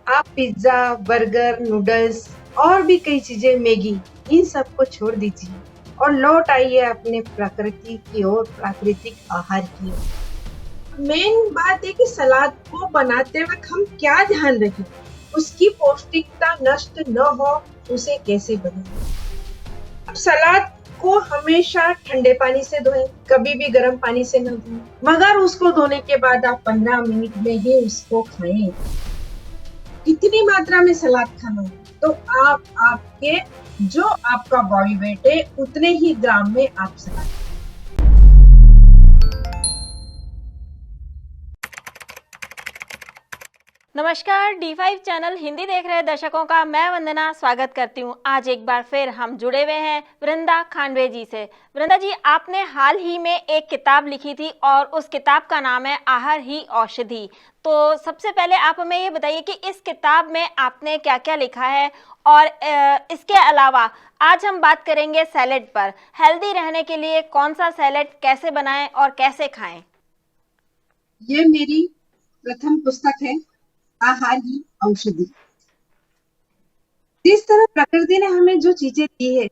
आप pizza, burger, noodles और भी कई चीजें, मैगी, इन सबको छोड़ दीजिए और लौट आइए अपने प्रकृति की ओर, प्राकृतिक आहार की ओर। मेन बात है कि सलाद को बनाते वक्त हम क्या ध्यान रखें, उसकी पौष्टिकता नष्ट न हो, उसे कैसे बनाएं। अब सलाद को हमेशा ठंडे पानी से धोएं, कभी भी गर्म पानी से न धोएं। मगर उसको धोने के बाद आप 15 मिनट में ही उसको खाएं। कितनी मात्रा में सलाद खाना है, तो आप आपके जो आपका बॉडी वेट है उतने ही ग्राम में आप सलाद। नमस्कार, D5 चैनल हिंदी देख रहे दर्शकों का मैं वंदना स्वागत करती हूं। आज एक बार फिर हम जुड़े हुए हैं वृंदा खांडवे जी से। वृंदा जी, आपने हाल ही में एक किताब लिखी थी और उस किताब का नाम है आहार ही औषधि। तो सबसे पहले आप हमें ये बताइए कि इस किताब में आपने क्या क्या लिखा है, और इसके अलावा आज हम बात करेंगे सैलेड पर। हेल्दी रहने के लिए कौन सा सैलेड कैसे बनाएं और कैसे खाएं? ये मेरी प्रथम पुस्तक है, आहार ही औषधि। जिस तरह प्रकृति ने हमें जो चीजें दी है,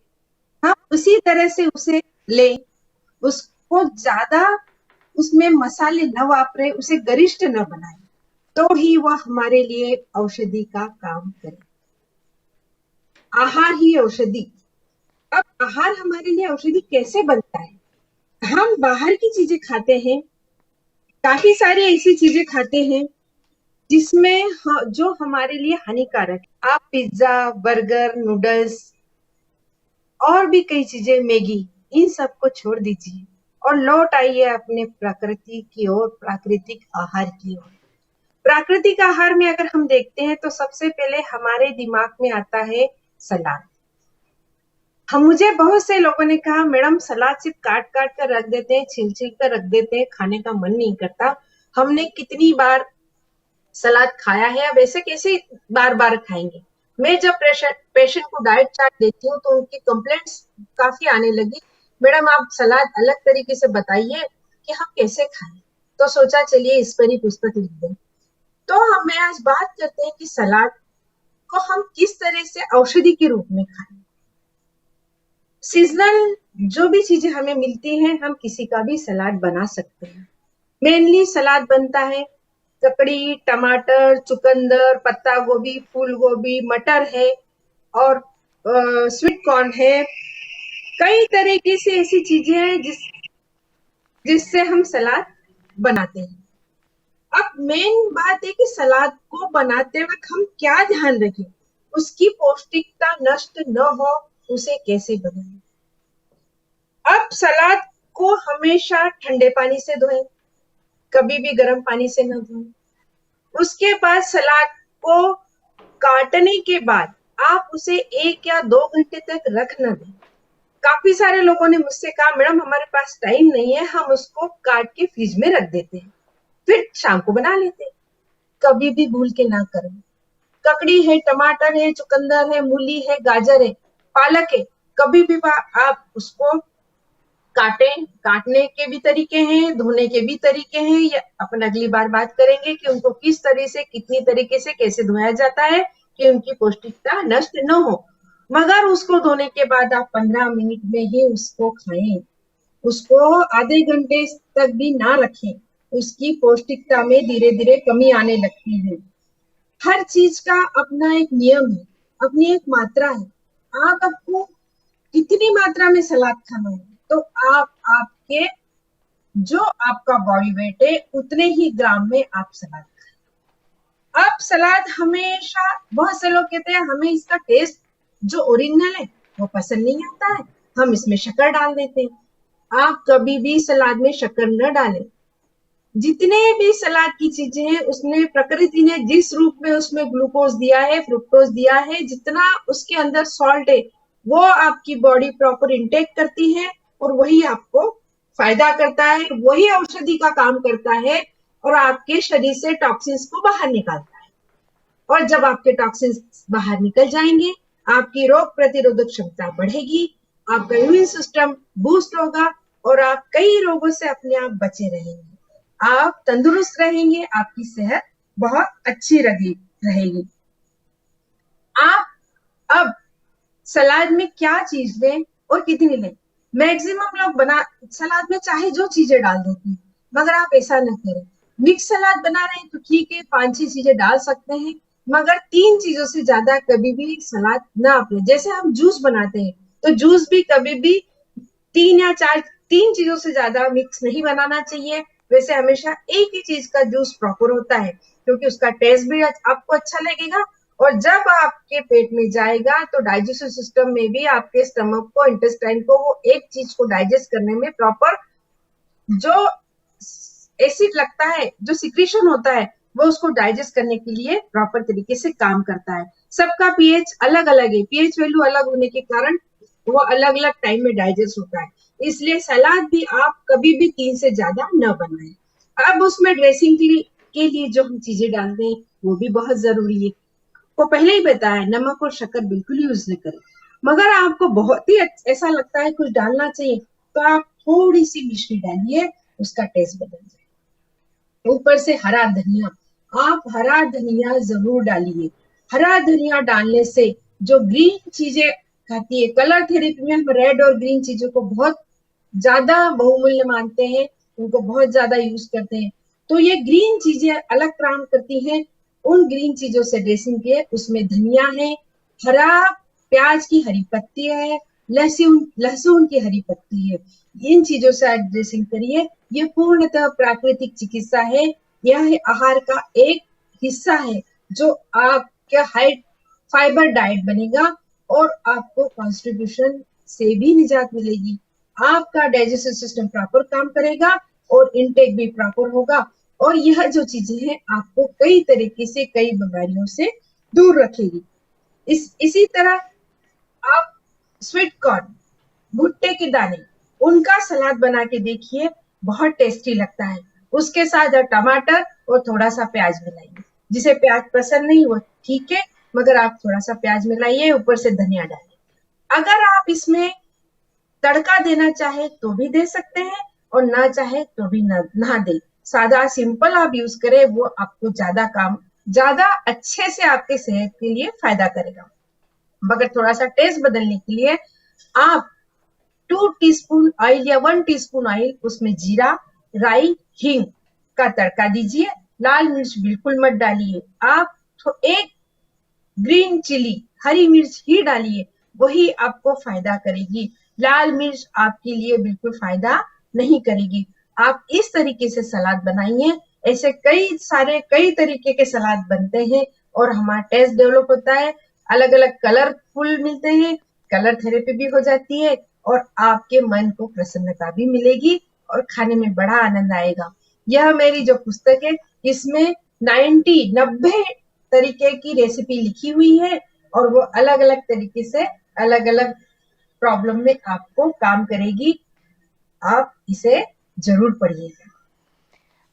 हम उसी तरह से उसे लें, उसको ज्यादा उसमें मसाले न वापरे, उसे गरिष्ठ न बनाए, तो ही वह हमारे लिए औषधि का काम करे। आहार ही औषधि। अब आहार हमारे लिए औषधि कैसे बनता है? हम बाहर की चीजें खाते हैं, काफी सारी ऐसी चीजें खाते हैं जिसमें जो हमारे लिए हानिकारक है। आप पिज्जा, बर्गर, नूडल्स और भी कई चीजें, मैगी, इन सबको छोड़ दीजिए और लौट आइए अपने प्रकृति की ओर, प्राकृतिक आहार की ओर। प्राकृतिक आहार में अगर हम देखते हैं तो सबसे पहले हमारे दिमाग में आता है सलाद। हम मुझे बहुत से लोगों ने कहा, मैडम सलाद सिर्फ काट काट कर रख देते हैं, छिल छिल कर रख देते हैं, खाने का मन नहीं करता। हमने कितनी बार सलाद खाया है, अब ऐसे कैसे बार बार खाएंगे। मैं जब पेशेंट को डाइट चार्ट देती हूँ तो उनकी कंप्लेंट्स काफी आने लगी, मैडम आप सलाद अलग तरीके से बताइए कि हम कैसे खाएं। तो सोचा चलिए इस पर ही पुस्तक लिख दें। तो हमें आज बात करते हैं कि सलाद को हम किस तरह से औषधि के रूप में खाएं। सीजनल जो भी चीजें हमें मिलती हैं, हम किसी का भी सलाद बना सकते हैं। मेनली सलाद बनता है ककड़ी, टमाटर, चुकंदर, पत्ता गोभी, फूल गोभी, मटर है और स्वीट कॉर्न है। कई तरीके से ऐसी चीजें हैं जिससे हम सलाद बनाते हैं। अब मेन बात है कि सलाद को बनाते वक्त हम क्या ध्यान रखें, उसकी पौष्टिकता नष्ट न हो, उसे कैसे बनाएं। अब सलाद को हमेशा ठंडे पानी से धोएं, कभी भी गर्म पानी से न धोएं। उसके बाद सलाद को काटने के बाद आप उसे 1 या 2 घंटे तक रख न दें। काफी सारे लोगों ने मुझसे कहा, मैडम हमारे पास टाइम नहीं है, हम उसको काट के फ्रिज में रख देते हैं, फिर शाम को बना लेते हैं। कभी भी भूल के ना करें। ककड़ी है, टमाटर है, चुकंदर है, मूली है, गाजर है, पालक है, कभी भी आप उसको काटें। काटने के भी तरीके हैं, धोने के भी तरीके हैं। या अपन अगली बार बात करेंगे कि उनको किस तरह से, कितनी तरीके से कैसे धोया जाता है कि उनकी पौष्टिकता नष्ट न हो। मगर उसको धोने के बाद आप 15 मिनट में ही उसको खाएं। उसको आधे घंटे तक भी ना रखें, उसकी पौष्टिकता में धीरे धीरे कमी आने लगती है। हर चीज का अपना एक नियम है, अपनी एक मात्रा है। आपको कितनी मात्रा में सलाद खाना है, तो आप आपके जो आपका बॉडी वेट है उतने ही ग्राम में आप सलाद खाएं। अब सलाद हमेशा, बहुत से लोग कहते हैं हमें इसका टेस्ट जो ओरिजिनल है वो पसंद नहीं आता है, हम इसमें शक्कर डाल देते हैं। आप कभी भी सलाद में शक्कर न डालें। जितने भी सलाद की चीजें हैं उसने प्रकृति ने जिस रूप में उसमें ग्लूकोज दिया है, फ्रुक्टोज दिया है, जितना उसके अंदर सॉल्ट है वो आपकी बॉडी प्रॉपर इंटेक करती है और वही आपको फायदा करता है, वही औषधि का काम करता है और आपके शरीर से टॉक्सिन्स को बाहर निकालता है। और जब आपके टॉक्सिन्स बाहर निकल जाएंगे, आपकी रोग प्रतिरोधक क्षमता बढ़ेगी, आपका इम्यून सिस्टम बूस्ट होगा और आप कई रोगों से अपने आप बचे रहेंगे। आप तंदुरुस्त रहेंगे, आपकी सेहत बहुत अच्छी रहेगी। आप अब सलाद में क्या चीज लें और कितनी लें। मैक्सिमम लोग सलाद में चाहे जो चीजें डाल देते हैं, मगर आप ऐसा न करें। मिक्स सलाद बना रहे हैं तो ठीक है, 5-6 चीजें डाल सकते हैं, मगर 3 चीजों से ज्यादा कभी भी सलाद ना अपने। जैसे हम जूस बनाते हैं तो जूस भी कभी भी 3 चीजों से ज्यादा मिक्स नहीं बनाना चाहिए। वैसे हमेशा एक ही चीज का जूस प्रॉपर होता है, क्योंकि उसका टेस्ट भी आपको अच्छा लगेगा, और जब आपके पेट में जाएगा तो डाइजेस्टिव सिस्टम में भी आपके स्टमक को, इंटेस्टाइन को, वो एक चीज को डाइजेस्ट करने में प्रॉपर जो एसिड लगता है, जो सिक्रीशन होता है, वो उसको डाइजेस्ट करने के लिए प्रॉपर तरीके से काम करता है। सबका पीएच अलग अलग है, पीएच वैल्यू अलग होने के कारण वो अलग अलग टाइम में डाइजेस्ट होता है। इसलिए सलाद भी आप कभी भी 3 से ज्यादा न बनाएं। अब उसमें ड्रेसिंग के लिए जो हम चीजें डालते हैं वो भी बहुत जरूरी है। को पहले ही बताया, नमक और शक्कर बिल्कुल यूज न करें। मगर आपको बहुत ही ऐसा लगता है कुछ डालना चाहिए तो आप थोड़ी सी मिश्री डालिए, उसका टेस्ट बदल जाए। ऊपर से हरा धनिया, आप हरा धनिया जरूर डालिए। हरा धनिया डालने से जो ग्रीन चीजें खाती है, कलर थेरेपी में हम रेड और ग्रीन चीजों को बहुत ज्यादा बहुमूल्य मानते हैं, उनको बहुत ज्यादा यूज करते हैं। तो ये ग्रीन चीजें अलग काम करती हैं। उन ग्रीन चीजों से ड्रेसिंग के, उसमें धनिया है, हरा प्याज की हरी पत्ती है, लहसुन की हरी पत्ती है। इन चीजों से आप ड्रेसिंग करिए। ये पूर्णतः प्राकृतिक चिकित्सा है। यह आहार का एक हिस्सा है जो आपके हाई फाइबर डाइट बनेगा और आपको कॉन्स्टिट्यूशन से भी निजात मिलेगी। आपका डाइजेस्टिव सिस्टम प्रॉपर काम करेगा और इनटेक भी प्रॉपर होगा, और यह जो चीजें हैं आपको कई तरीके से, कई बीमारियों से दूर रखेगी। इसी तरह आप स्वीट कॉर्न, भुट्टे के दाने, उनका सलाद बना के देखिए, बहुत टेस्टी लगता है। उसके साथ टमाटर और थोड़ा सा प्याज मिलाइए। जिसे प्याज पसंद नहीं वो ठीक है, मगर आप थोड़ा सा प्याज मिलाइए, ऊपर से धनिया डालिए। अगर आप इसमें तड़का देना चाहे तो भी दे सकते हैं, और ना चाहे तो भी ना दे। सादा सिंपल आप यूज करें, वो आपको ज्यादा अच्छे से आपके सेहत के लिए फायदा करेगा। मगर थोड़ा सा टेस्ट बदलने के लिए आप 2 टीस्पून ऑयल या 1 टीस्पून ऑयल, उसमें जीरा, राई, हींग का तड़का दीजिए। लाल मिर्च बिल्कुल मत डालिए। आप एक ग्रीन चिली, हरी मिर्च ही डालिए, वही आपको फायदा करेगी। लाल मिर्च आपके लिए बिल्कुल फायदा नहीं करेगी। आप इस तरीके से सलाद बनाइए। ऐसे कई तरीके के सलाद बनते हैं और हमारा टेस्ट डेवलप होता है। अलग अलग कलरफुल मिलते हैं, कलर थेरेपी भी हो जाती है, और आपके मन को प्रसन्नता भी मिलेगी और खाने में बड़ा आनंद आएगा। यह मेरी जो पुस्तक है, इसमें 90 तरीके की रेसिपी लिखी हुई है, और वो अलग अलग तरीके से अलग अलग प्रॉब्लम में आपको काम करेगी। आप इसे जरूर पढ़िएगा।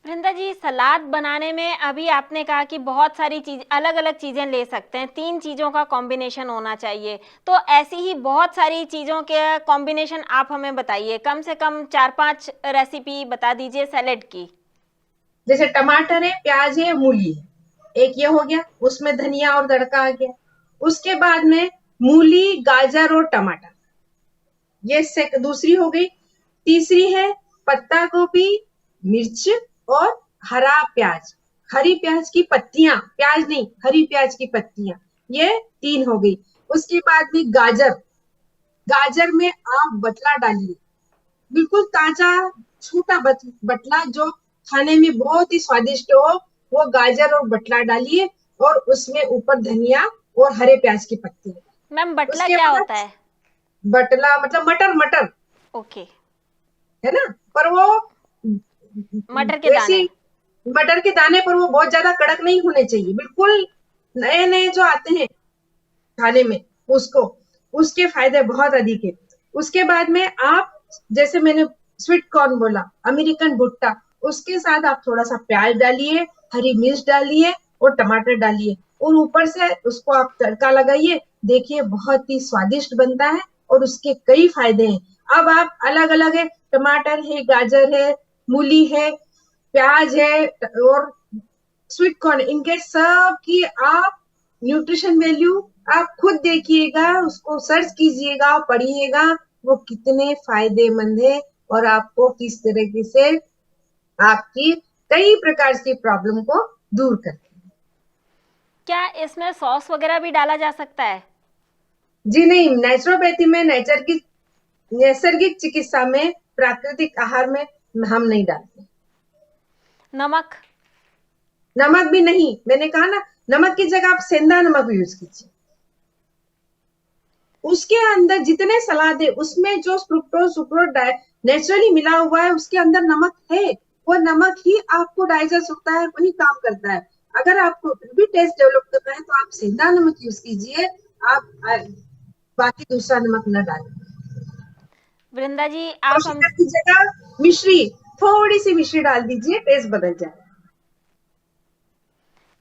वृंदा जी, सलाद बनाने में अभी आपने कहा कि बहुत सारी चीज, अलग अलग चीजें ले सकते हैं, 3 चीजों का कॉम्बिनेशन होना चाहिए। तो ऐसी ही बहुत सारी चीजों के कॉम्बिनेशन आप हमें बताइए, कम से कम 4-5 रेसिपी बता दीजिए सैलेड की। जैसे टमाटर है, प्याज है, मूली है, एक ये हो गया, उसमें धनिया और तड़का आ गया। उसके बाद में मूली, गाजर और टमाटर, ये दूसरी हो गई। तीसरी है पत्ता गोभी, मिर्च और हरा प्याज, हरी प्याज की पत्तियां, प्याज नहीं, हरी प्याज की पत्तियां, ये 3 हो गई। उसके बाद में गाजर में आप बटला डालिए, बिल्कुल ताजा छोटा बटला जो खाने में बहुत ही स्वादिष्ट हो, वो गाजर और बटला डालिए, और उसमें ऊपर धनिया और हरे प्याज की पत्ती। मैम, बटला क्या होता है? बटला मतलब मटर। ओके, है ना, पर वो मटर के दाने, मटर के दाने, पर वो बहुत ज्यादा कड़क नहीं होने चाहिए। बिल्कुल नए नए जो आते हैं खाने में, उसके फायदे बहुत अधिक है। उसके बाद में आप, जैसे मैंने स्वीट कॉर्न बोला, अमेरिकन भुट्टा, उसके साथ आप थोड़ा सा प्याज डालिए, हरी मिर्च डालिए और टमाटर डालिए, और ऊपर से उसको आप तड़का लगाइए। देखिए बहुत ही स्वादिष्ट बनता है और उसके कई फायदे हैं। अब आप अलग अलग है, टमाटर है, गाजर है, मूली है, प्याज है और स्वीट कॉर्न, इनके सब की आप न्यूट्रिशन वैल्यू आप खुद देखिएगा, उसको सर्च कीजिएगा, पढ़िएगा, वो कितने फायदेमंद है और आपको किस तरीके से आपकी कई प्रकार की प्रॉब्लम को दूर करते हैं। क्या इसमें सॉस वगैरह भी डाला जा सकता है? जी नहीं, नेचुरोपैथी में नैसर्गिक चिकित्सा में प्राकृतिक आहार में हम नहीं डालते। नमक? नमक भी नहीं, मैंने कहा ना, नमक की जगह आप सेंधा नमक यूज कीजिए। उसके अंदर जितने सलाद है उसमें जो फ्रुक्टोज सुक्रोज नेचुरली मिला हुआ है, उसके अंदर नमक है, वो नमक ही आपको डाइजेस्ट होता है, वही काम करता है। अगर आपको फिर भी टेस्ट डेवलप करना है तो आप सेंधा नमक यूज कीजिए, आप बाकी दूसरा नमक न डालें। वृंदा जी, और आप हम शक्कर की जगह मिश्री, थोड़ी सी मिश्री डाल दीजिए, टेस्ट बदल जाए।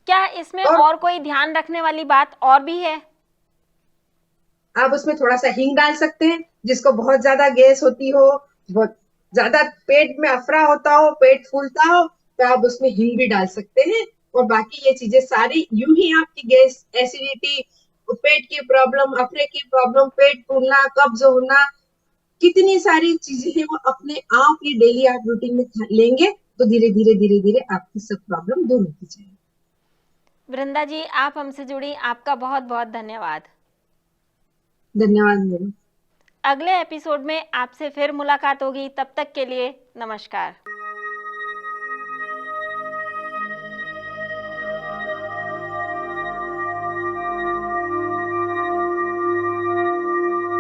क्या इसमें और और कोई ध्यान रखने वाली बात और भी है? आप उसमें थोड़ा सा हींग डाल सकते हैं, जिसको बहुत ज्यादा गैस होती हो, बहुत ज्यादा पेट में अफरा होता हो, पेट फूलता हो, तो आप उसमें हींग भी डाल सकते हैं। और बाकी ये चीजें सारी यूं ही आपकी गैस, एसिडिटी, पेट की प्रॉब्लम, अफरे की प्रॉब्लम, पेट फूलना, कब्ज होना, कितनी सारी चीजें हैं, वो अपने आप ये डेली आप रूटीन में लेंगे तो धीरे धीरे धीरे धीरे आपकी सब प्रॉब्लम दूर होती जाएगी। वृंदा जी, आप हमसे जुड़ी, आपका बहुत बहुत धन्यवाद। धन्यवाद। अगले एपिसोड में आपसे फिर मुलाकात होगी, तब तक के लिए नमस्कार।